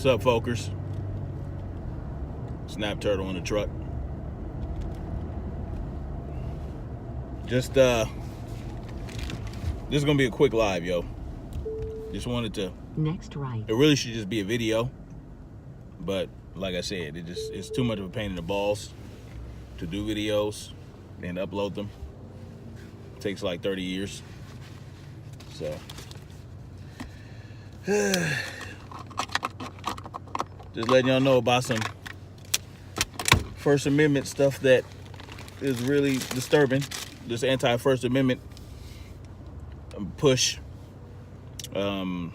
What's up, folkers? Snap turtle in the truck. Just this is gonna be a quick live, yo. Just wanted to. Next right. It really should just be a video, but like I said, it's too much of a pain in the balls to do videos and upload them. It takes like 30 years. So just letting y'all know about some First Amendment stuff that is really disturbing. This anti-First Amendment push that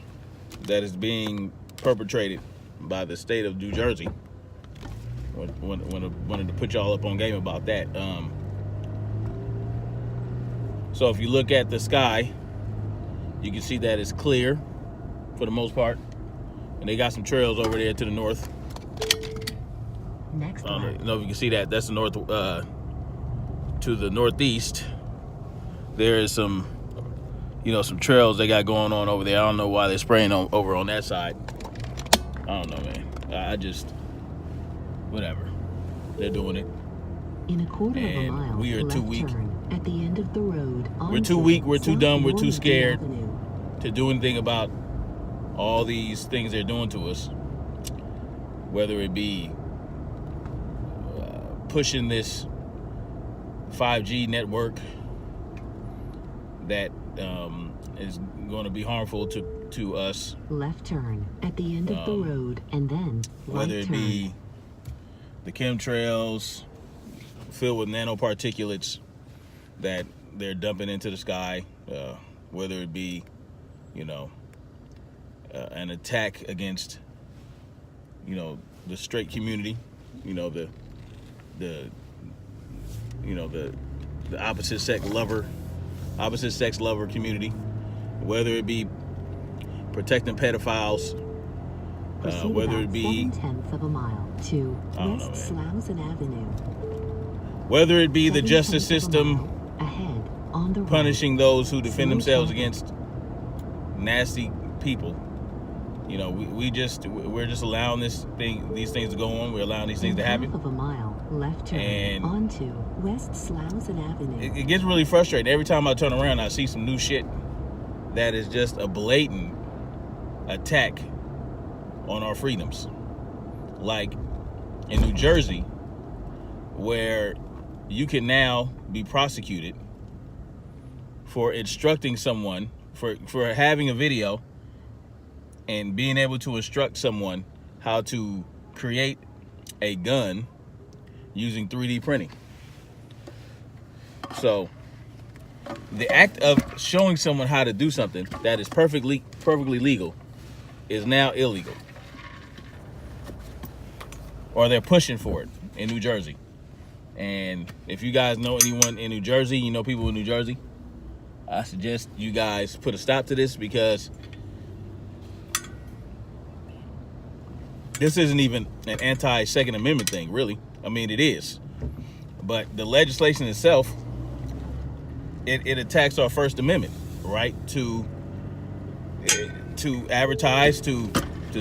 is being perpetrated by the state of New Jersey. Wanted to put y'all up on game about that. So if you look at the sky, you can see that it's clear for the most part, and they got some trails over there to the north. Next I right. don't know if you can see that. That's the north. To the northeast, there is some, some trails they got going on over there. I don't know why they're spraying over on that side. I don't know, man. I just, whatever. They're doing it. In a quarter of a mile, we are too left weak. turn at the end of the road. We're too weak. We're too dumb. We're too scared to do anything about all these things they're doing to us. Whether it be pushing this 5G network that is going to be harmful to us. Left turn at the end of the road, and then whether right it turn. be the chemtrails filled with nanoparticulates that they're dumping into the sky, whether it be, an attack against, the straight community, the opposite sex lover community, whether it be protecting pedophiles, Proceed whether about it be 7/10 of a mile to West Slauson Avenue. whether it be the 7/10 justice of a system mile ahead on the right. punishing those who defend Slow themselves traffic. against nasty people. We're just allowing these things to go on. We're allowing these things to happen. Half of a mile left turn And onto West Slauson Avenue. It gets really frustrating. Every time I turn around, I see some new shit that is just a blatant attack on our freedoms. Like in New Jersey, where you can now be prosecuted for instructing someone, for having a video and being able to instruct someone how to create a gun using 3D printing. So the act of showing someone how to do something that is perfectly legal is now illegal. Or they're pushing for it in New Jersey. And if you guys know anyone in New Jersey, people in New Jersey, I suggest you guys put a stop to this, because this isn't even an anti-Second Amendment thing, really. I mean, it is. But the legislation itself, it attacks our First Amendment right to advertise, to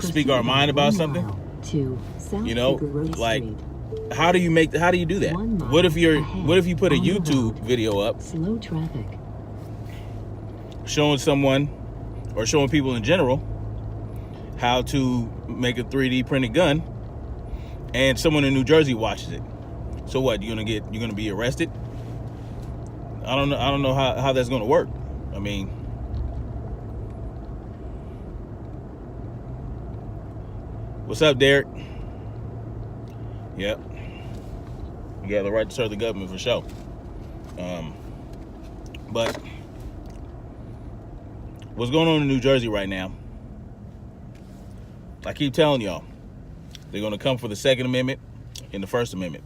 speak our mind about something. To South Figueroa Like, Street. how do you do that? 1 mile What if you put a ahead on the YouTube road. video up Slow traffic. showing someone, or showing people in general, how to make a 3D printed gun, and someone in New Jersey watches it? So what? You're gonna be arrested? I don't know how that's gonna work. I mean, what's up, Derek? Yep. You got the right to serve the government for sure. But what's going on in New Jersey right now? I keep telling y'all, they're going to come for the Second Amendment and the First Amendment.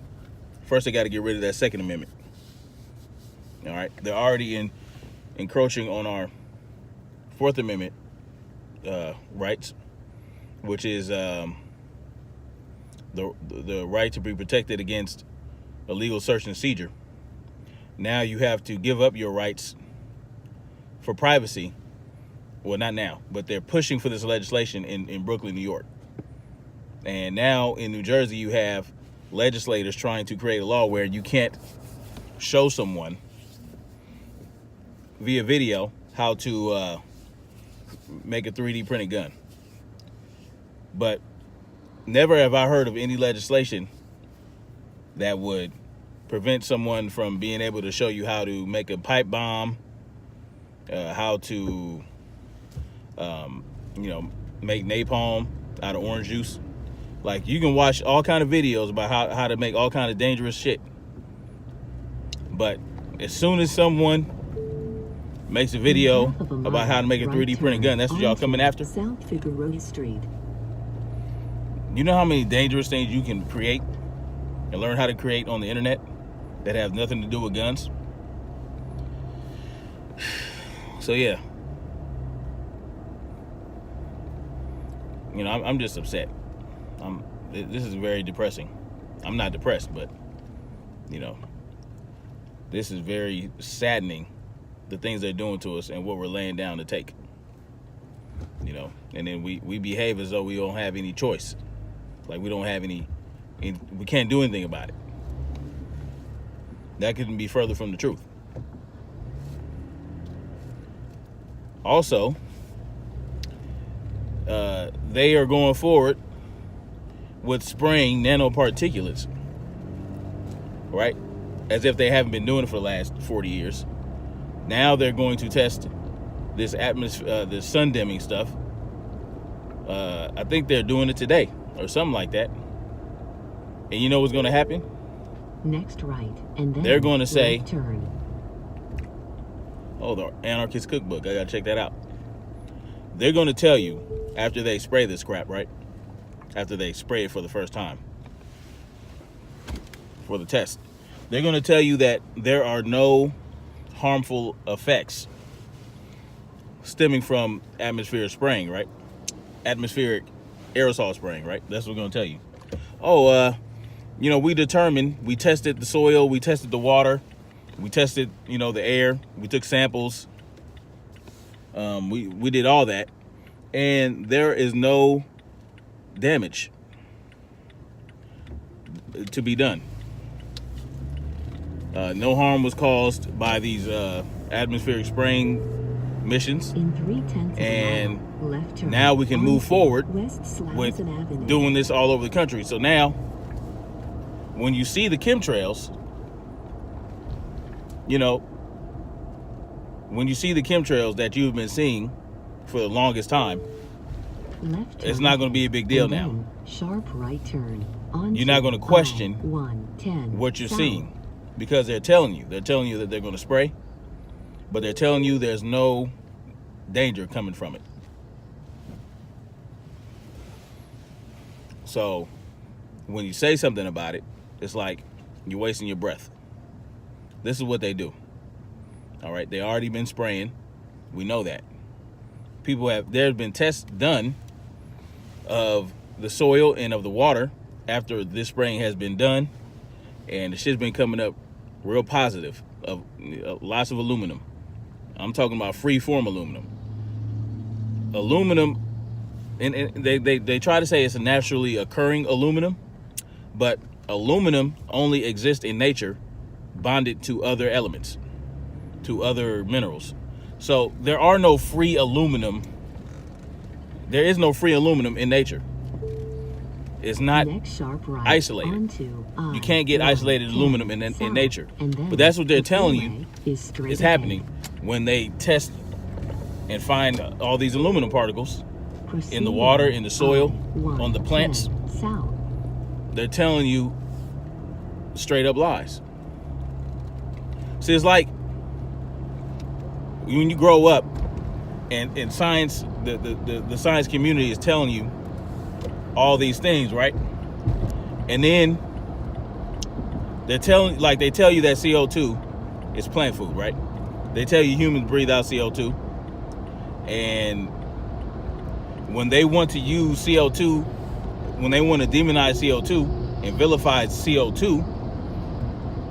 First, they got to get rid of that Second Amendment. All right, they're already encroaching on our Fourth Amendment rights, which is the right to be protected against illegal search and seizure. Now you have to give up your rights for privacy. Well, not now, but they're pushing for this legislation in Brooklyn, New York. And now in New Jersey, you have legislators trying to create a law where you can't show someone via video how to make a 3D printed gun. But never have I heard of any legislation that would prevent someone from being able to show you how to make a pipe bomb, how to, make napalm out of orange juice. Like, you can watch all kind of videos about how to make all kind of dangerous shit. But as soon as someone makes a video about how to make a 3D printed gun, that's what y'all coming after? South Figueroa Street. You know how many dangerous things you can create and learn how to create on the internet that have nothing to do with guns? So yeah. I'm just upset. This is very depressing. I'm not depressed, but this is very saddening, the things they're doing to us and what we're laying down to take. And then we behave as though we don't have any choice. Like we don't have we can't do anything about it. That couldn't be further from the truth. Also, they are going forward with spraying nanoparticulates, right? As if they haven't been doing it for the last 40 years. Now they're going to test this atmosphere, this sun dimming stuff. I think they're doing it today or something like that. And you know what's going to happen? Next right, and then they're going to say, left turn. Oh, the Anarchist Cookbook. I got to check that out. They're going to tell you after they spray this crap, right? After they spray it for the first time for the test. They're going to tell you that there are no harmful effects stemming from atmospheric spraying, right? Atmospheric aerosol spraying, right? That's what we're going to tell you. Oh, we tested the soil, we tested the water, we tested, the air, we took samples, we did all that, and there is no damage to be done. No harm was caused by these atmospheric spraying missions, In 3/10 and left turn. now we can move forward West Slauson with Avenue. doing this all over the country. So now, when you see the chemtrails, when you see the chemtrails that you've been seeing for the longest time, Left turn. it's not going to be a big deal And now. then sharp right turn. On You're not going to question I-110 what you're south. seeing, because they're telling you that they're going to spray, but they're telling you there's no danger coming from it. So when you say something about it, it's like you're wasting your breath. This is what they do. All right, they already been spraying. We know that. There have been tests done of the soil and of the water after this spraying has been done, and the shit's been coming up real positive of lots of aluminum. I'm talking about free form aluminum. Aluminum, and they try to say it's a naturally occurring aluminum, but aluminum only exists in nature bonded to other elements, to other minerals. So there are no free aluminum. There is no free aluminum in nature. It's not Next sharp right isolated. onto You can't get isolated I-10 aluminum in south. nature. And then But that's what they're the telling you freeway is straight is ahead. happening when they test and find all these aluminum particles in the water, in the soil, on the plants. I-110 south. They're telling you straight up lies. See, it's like when you grow up and science, the science community is telling you all these things, right? And then they tell you that CO2 is plant food, right? They tell you humans breathe out CO2, and when they want to use CO2, when they want to demonize CO2 and vilify CO2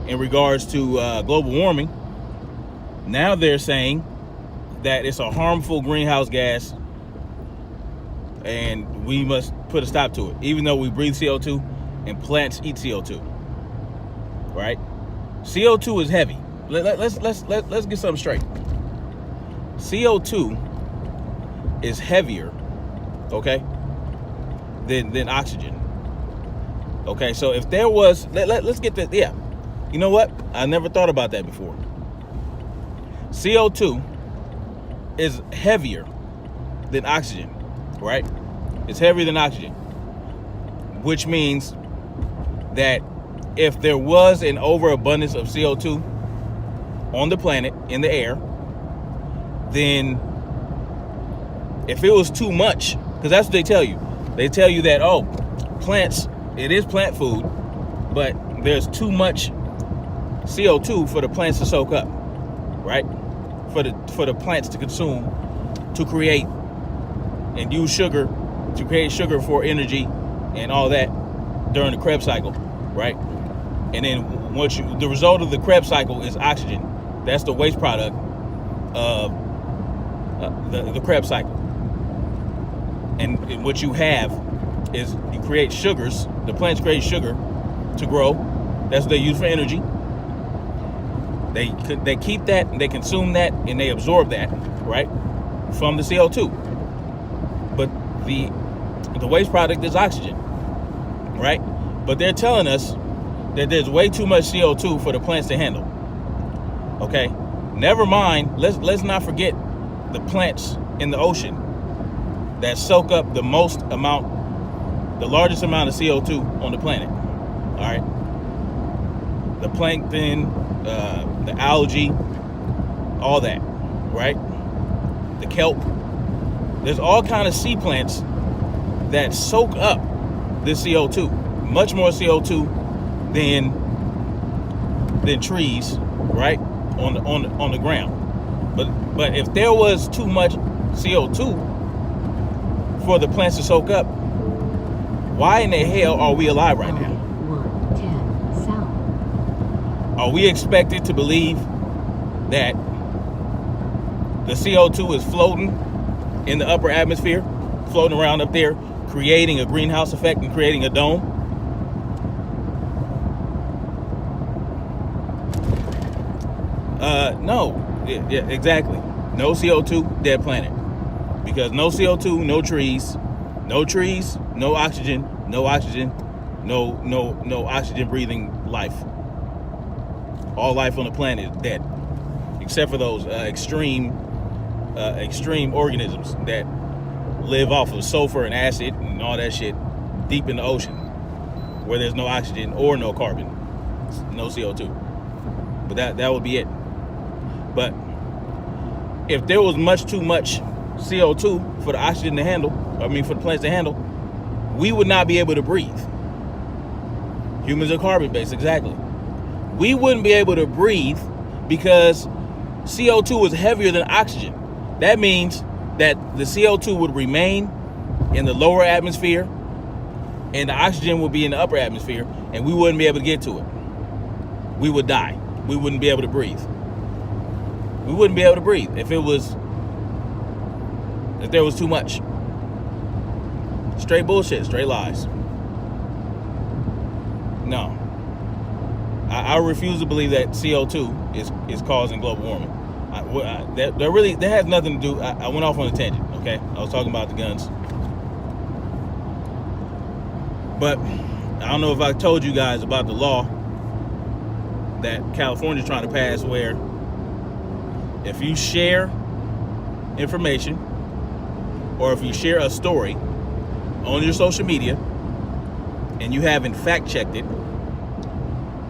in regards to global warming, now they're saying that it's a harmful greenhouse gas and we must put a stop to it, even though we breathe CO2 and plants eat CO2, right? CO2 is heavy. Let's get something straight. CO2 is heavier, okay, than oxygen. Okay, so if there was, let's get that, yeah. You know what? I never thought about that before. CO2 is heavier than oxygen, right? It's heavier than oxygen, which means that if there was an overabundance of CO2 on the planet, in the air, then if it was too much, because that's what they tell you. They tell you that, oh, plants, it is plant food, but there's too much CO2 for the plants to soak up, right? For the plants to consume, to create and use sugar, to create sugar for energy and all that during the Krebs cycle, right? And then the result of the Krebs cycle is oxygen. That's the waste product of the Krebs cycle. And what you have is you create sugars. The plants create sugar to grow. That's what they use for energy. They keep that, and they consume that, and they absorb that, right, from the CO2. But the waste product is oxygen, right? But they're telling us that there's way too much CO2 for the plants to handle. Okay, never mind. Let's not forget the plants in the ocean that soak up the largest amount of CO2 on the planet. All right, the plankton, the algae, all that, right? The kelp. There's all kind of sea plants that soak up this CO2, much more CO2 than trees, right, on the ground. But if there was too much CO2 for the plants to soak up, why in the hell are we alive right now? 110 south. Are we expected to believe that the CO2 is floating in the upper atmosphere, floating around up there, creating a greenhouse effect and creating a dome? No. Yeah, exactly. No CO2, dead planet. Because no CO2, no trees, no oxygen, no oxygen breathing life. All life on the planet is dead, except for those extreme organisms that live off of sulfur and acid and all that shit deep in the ocean, where there's no oxygen or no carbon, no CO2. But that would be it. But if there was too much CO2 for the oxygen to handle, for the plants to handle, we would not be able to breathe. Humans are carbon-based, exactly. We wouldn't be able to breathe because CO2 is heavier than oxygen. That means that the CO2 would remain in the lower atmosphere and the oxygen would be in the upper atmosphere, and we wouldn't be able to get to it. We would die. We wouldn't be able to breathe. We wouldn't be able to breathe if there was too much. Straight bullshit, straight lies. No. I refuse to believe that CO2 is causing global warming. That has nothing to do. I went off on a tangent, okay? I was talking about the guns. But I don't know if I told you guys about the law that California's trying to pass, where if you share information or if you share a story on your social media and you haven't fact checked it,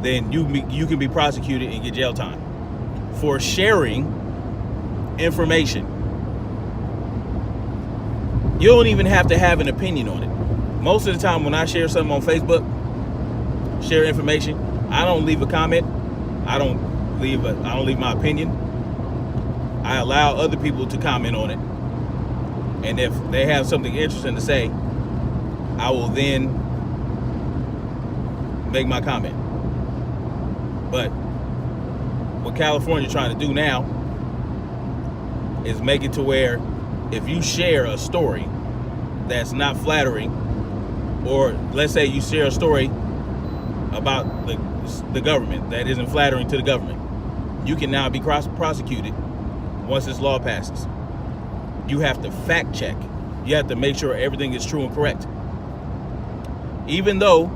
then you can be prosecuted and get jail time for sharing information. You don't even have to have an opinion on it. Most of the time when I share something on Facebook, share information, I don't leave a comment. I don't leave my opinion. I allow other people to comment on it. And if they have something interesting to say, I will then make my comment. But what California's trying to do now is make it to where if you share a story that's not flattering or let's say you share a story about the government that isn't flattering to the government, you can now be prosecuted once this law passes. You have to fact check. You have to make sure everything is true and correct. Even though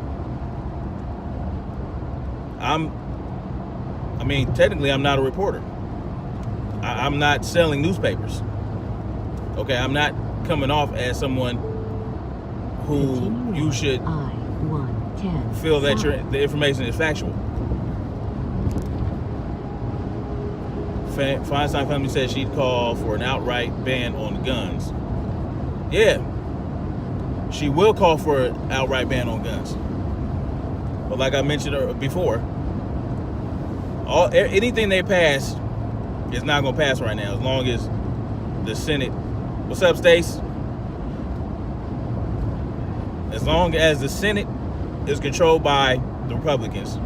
technically I'm not a reporter. I'm not selling newspapers. Okay, I'm not coming off as someone who you should feel that the information is factual. Feinstein family said she'd call for an outright ban on guns. Yeah, she will call for an outright ban on guns. But like I mentioned before, anything they pass is not going to pass right now as long as the Senate. What's up, Stace? As long as the Senate is controlled by the Republicans,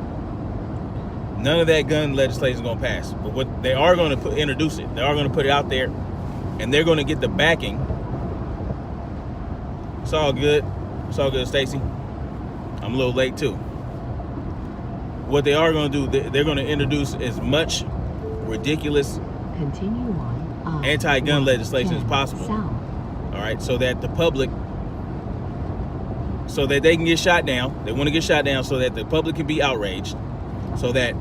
none of that gun legislation is going to pass. But what they are going to introduce it. They are going to put it out there, and they're going to get the backing. It's all good. It's all good, Stacy. I'm a little late too. What they are going to do, they're going to introduce as much ridiculous anti-gun legislation as possible. All right, so that the public, so that they can get shot down. They want to get shot down so that the public can be outraged, so that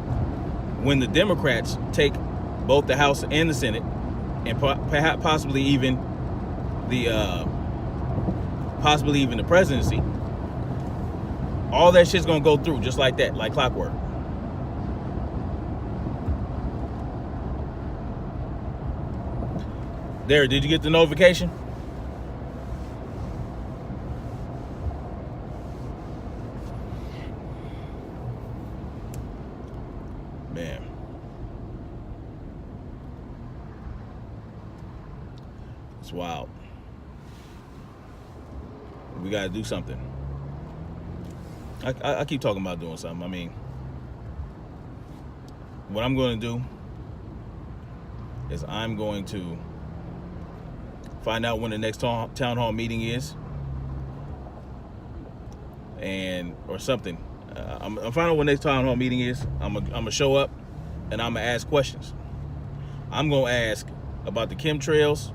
when the Democrats take both the House and the Senate, and perhaps possibly even the presidency, all that shit's gonna go through just like that, like clockwork. There, did you get the notification? Man. It's wild. We gotta do something. I keep talking about doing something. I mean, what I'm going to do is I'm going to find out when the next town hall meeting is, or something. I'm finding out when the next town hall meeting is. I'm gonna show up and I'm gonna ask questions. I'm gonna ask about the chemtrails.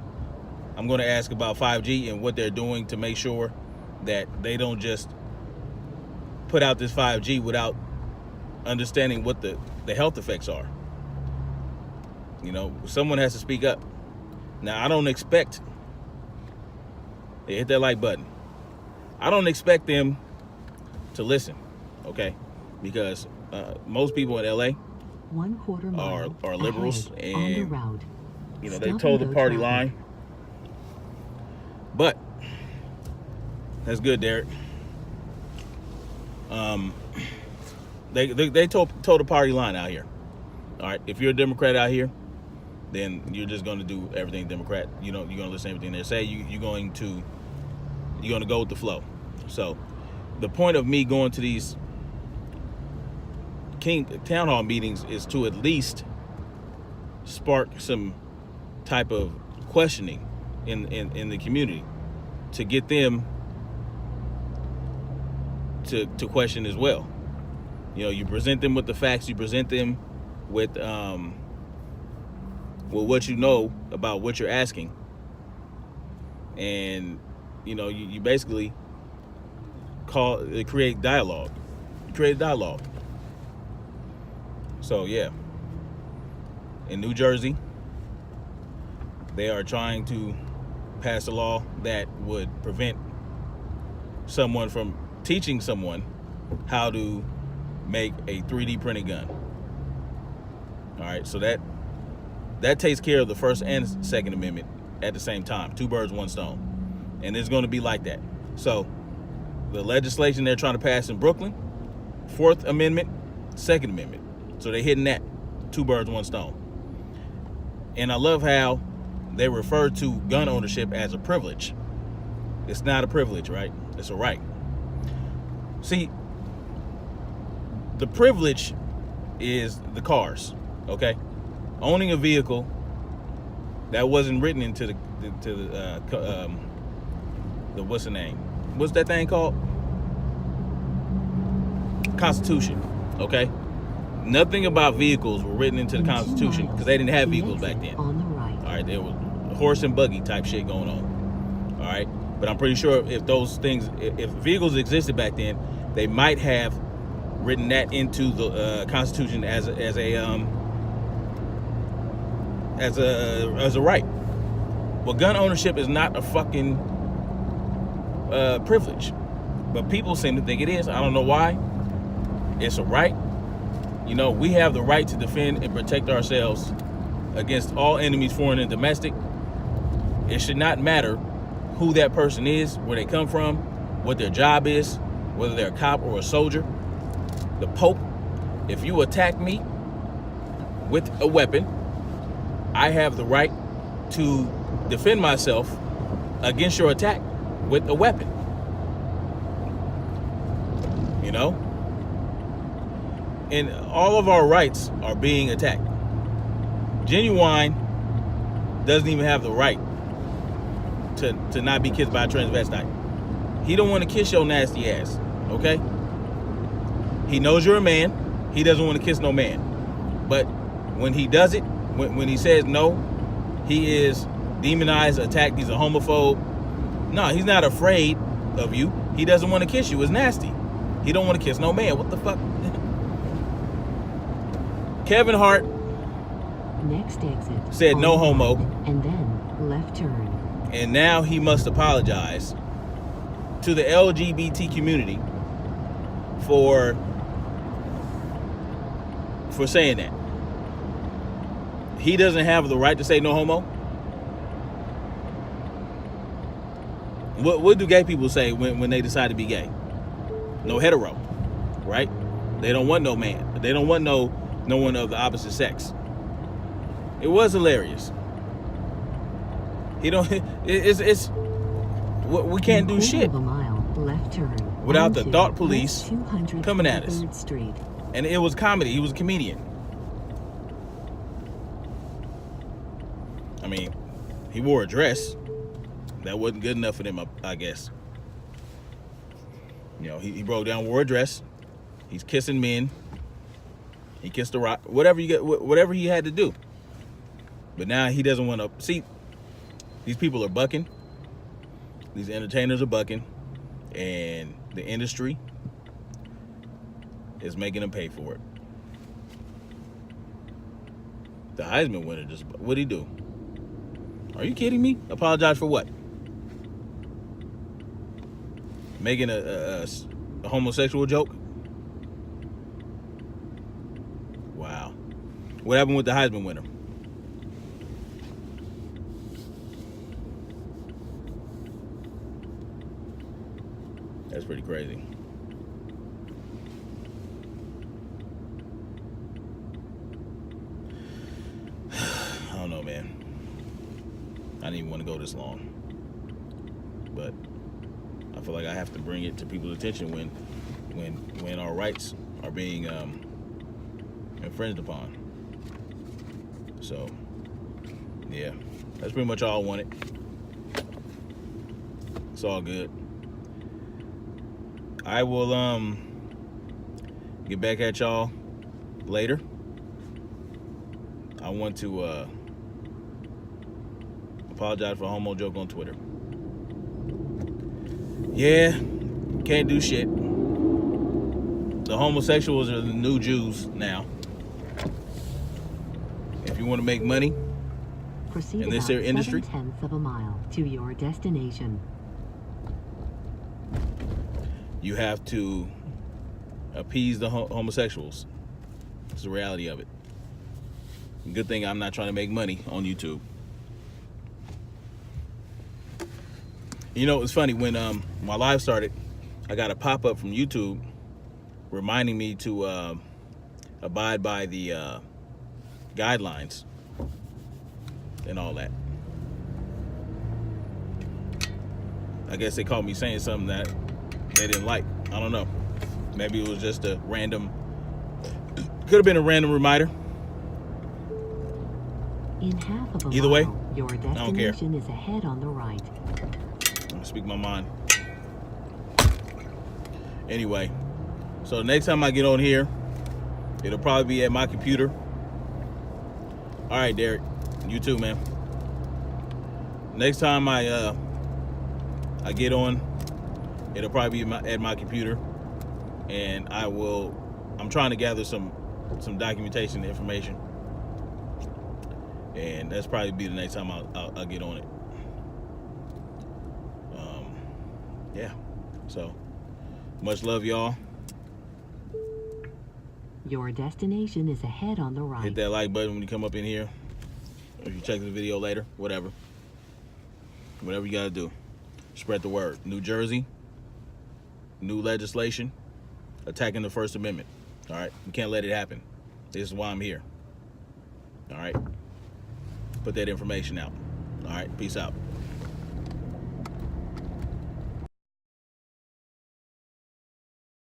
I'm gonna ask about 5G and what they're doing to make sure that they don't just put out this 5G without understanding what the health effects are. You know, someone has to speak up. Now, I don't expect, hit that like button. I don't expect them to listen, okay? Because most people in LA are liberals, and you know, they told the party line. But that's good, Derek. They told the party line out here. All right, if you're a Democrat out here, then you're just going to do everything Democrat. You know, you're going to listen to everything they say. You're going to go with the flow. So, the point of me going to these town hall meetings is to at least spark some type of questioning in the community, to get them to question as well. You know, you present them with the facts, you present them with what you know about what you're asking, and you know, you basically create dialogue. You create dialogue. So yeah, in New Jersey, they are trying to pass a law that would prevent someone from teaching someone how to make a 3D printed gun. All right, so that takes care of the First and Second Amendment at the same time. 2 birds, 1 stone. And it's going to be like that. So the legislation they're trying to pass in Brooklyn, 4th Amendment, 2nd Amendment. So they're hitting that. 2 birds, 1 stone. And I love how they refer to gun ownership as a privilege. It's not a privilege, right? It's a right. See, the privilege is the cars, okay? Owning a vehicle that wasn't written into the what's the name? What's that thing called? Constitution, okay? Nothing about vehicles were written into the Constitution because they didn't have vehicles back then. On the right. All right, there was horse and buggy type shit going on. All right, but I'm pretty sure if those things, if vehicles existed back then, they might have written that into the Constitution as a right. Well, gun ownership is not a fucking privilege, but people seem to think it is. I don't know why. It's a right. You know, we have the right to defend and protect ourselves against all enemies, foreign and domestic. It should not matter who that person is, where they come from, what their job is, whether they're a cop or a soldier. The Pope, if you attack me with a weapon, I have the right to defend myself against your attack with a weapon. You know? And all of our rights are being attacked. Genuine doesn't even have the right to not be kissed by a transvestite. He don't want to kiss your nasty ass, okay? He knows you're a man. He doesn't want to kiss no man. But when he does it, when he says no, he is demonized, attacked, he's a homophobe. No, he's not afraid of you. He doesn't want to kiss you. It's nasty. He don't want to kiss no man. What the fuck? Kevin Hart next exit said no homo, and then left turn. And now he must apologize to the LGBT community for saying that. He doesn't have the right to say no homo. What do gay people say when they decide to be gay? No hetero, right? They don't want no man. They don't want no one of the opposite sex. It was hilarious. He don't. It's we can't do shit of a mile, left turn, without the thought police coming at us. Street. And it was comedy. He was a comedian. I mean, he wore a dress. That wasn't good enough for them, I guess. You know, he broke down, wore a dress. He's kissing men. He kissed the rock. Whatever he had to do. But now he doesn't want to see. These people are bucking. These entertainers are bucking, and the industry is making them pay for it. The Heisman winner just, what'd he do? Are you kidding me? Apologize for what? Making a homosexual joke? Wow. What happened with the Heisman winner? That's pretty crazy. I don't know, man. I didn't even want to go this long. But I feel like I have to bring it to people's attention when our rights are being infringed upon. So, yeah. That's pretty much all I wanted. It's all good. I will get back at y'all later. I want to apologize for a homo joke on Twitter. Yeah, can't do shit. The homosexuals are the new Jews now. If you want to make money proceed in this about industry, 7/10 of a mile to your destination. you have to appease the homosexuals. It's the reality of it. Good thing I'm not trying to make money on YouTube. You know, it's funny, when my live started, I got a pop-up from YouTube reminding me to abide by the guidelines and all that. I guess they called me saying something that they didn't like. I don't know. Maybe it was just a random, could have been a random reminder. In half of a Either way, mile, your don't care. destination is ahead on the right. I'm gonna speak my mind. Anyway, So the next time I get on here, it'll probably be at my computer. All right, Derek, you too, man. Next time I get on, it'll probably be at my computer, and I'm trying to gather some documentation information, and that's probably be the next time I'll get on it. Yeah. So much love, y'all. Your destination is ahead on the right. Hit that like button when you come up in here. Or if you check the video later, whatever you gotta do. Spread the word. New Jersey, new legislation attacking the First Amendment. All right, we can't let it happen. This is why I'm here. All right, put that information out. All right, peace out.